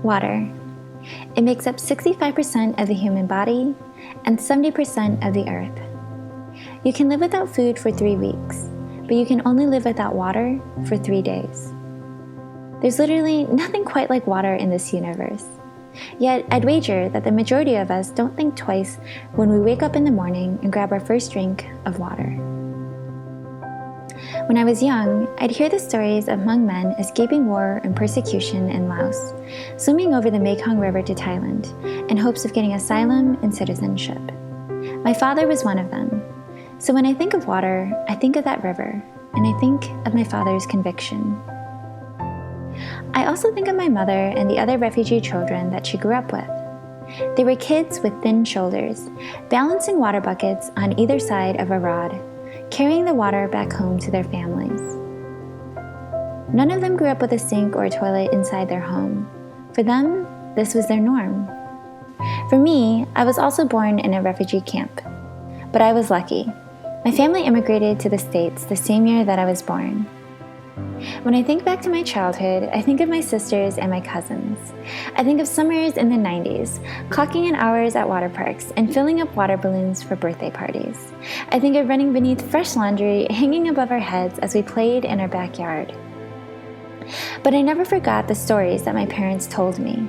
Water. It makes up 65% of the human body and 70% of the earth. You can live without food for 3 weeks, but you can only live without water for 3 days. There's literally nothing quite like water in this universe. Yet, I'd wager that the majority of us don't think twice when we wake up in the morning and grab our first drink of water. When I was young, I'd hear the stories of Hmong men escaping war and persecution in Laos, swimming over the Mekong River to Thailand in hopes of getting asylum and citizenship. My father was one of them. So when I think of water, I think of that river, and I think of my father's conviction. I also think of my mother and the other refugee children that she grew up with. They were kids with thin shoulders, balancing water buckets on either side of a rod, carrying the water back home to their families. None of them grew up with a sink or a toilet inside their home. For them, this was their norm. For me, I was also born in a refugee camp. But I was lucky. My family immigrated to the States the same year that I was born. When I think back to my childhood, I think of my sisters and my cousins. I think of summers in the 90s, clocking in hours at water parks and filling up water balloons for birthday parties. I think of running beneath fresh laundry hanging above our heads as we played in our backyard. But I never forgot the stories that my parents told me.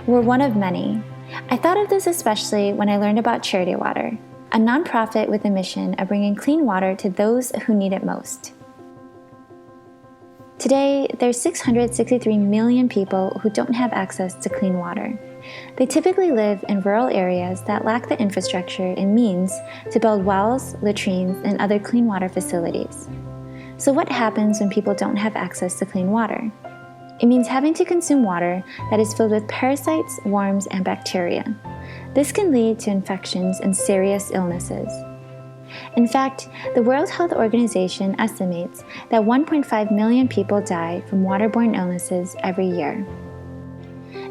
We're one of many. I thought of this especially when I learned about Charity Water, a nonprofit with a mission of bringing clean water to those who need it most. Today, there's 663 million people who don't have access to clean water. They typically live in rural areas that lack the infrastructure and means to build wells, latrines, and other clean water facilities. So what happens when people don't have access to clean water? It means having to consume water that is filled with parasites, worms, and bacteria. This can lead to infections and serious illnesses. In fact, the World Health Organization estimates that 1.5 million people die from waterborne illnesses every year.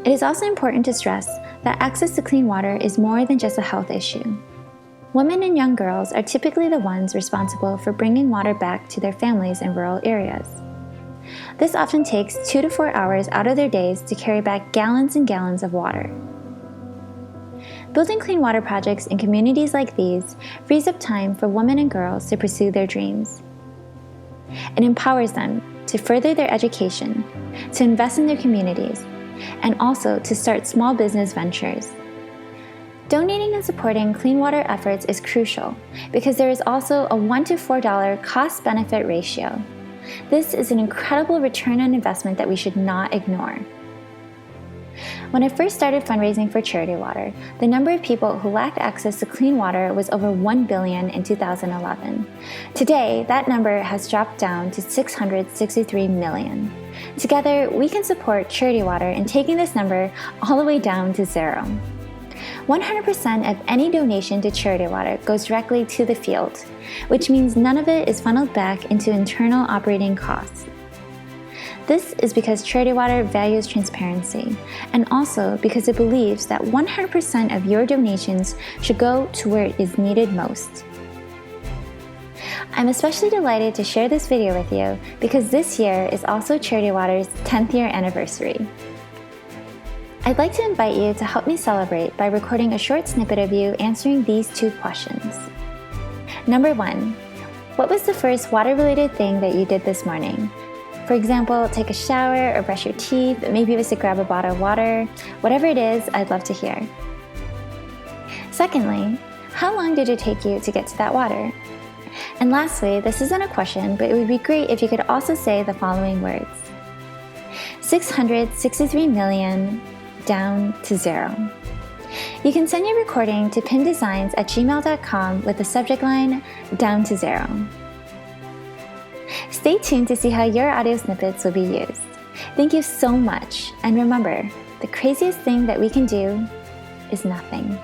It is also important to stress that access to clean water is more than just a health issue. Women and young girls are typically the ones responsible for bringing water back to their families in rural areas. This often takes 2 to 4 hours out of their days to carry back gallons and gallons of water. Building clean water projects in communities like these frees up time for women and girls to pursue their dreams. It empowers them to further their education, to invest in their communities, and also to start small business ventures. Donating and supporting clean water efforts is crucial because there is also a $1 to $4 cost-benefit ratio. This is an incredible return on investment that we should not ignore. When I first started fundraising for Charity Water, the number of people who lacked access to clean water was over 1 billion in 2011. Today, that number has dropped down to 663 million. Together, we can support Charity Water in taking this number all the way down to 0. 100% of any donation to Charity Water goes directly to the field, which means none of it is funneled back into internal operating costs. This is because Charity Water values transparency, and also because it believes that 100% of your donations should go to where it is needed most. I'm especially delighted to share this video with you because this year is also Charity Water's 10th year anniversary. I'd like to invite you to help me celebrate by recording a short snippet of you answering these 2 questions. Number 1, what was the first water-related thing that you did this morning? For example, take a shower or brush your teeth, maybe it was to grab a bottle of water. Whatever it is, I'd love to hear. Secondly, how long did it take you to get to that water? And lastly, this isn't a question, but it would be great if you could also say the following words. 663 million down to 0. You can send your recording to phimdesigns@gmail.com with the subject line, down to 0. Stay tuned to see how your audio snippets will be used. Thank you so much, and remember, the craziest thing that we can do is nothing.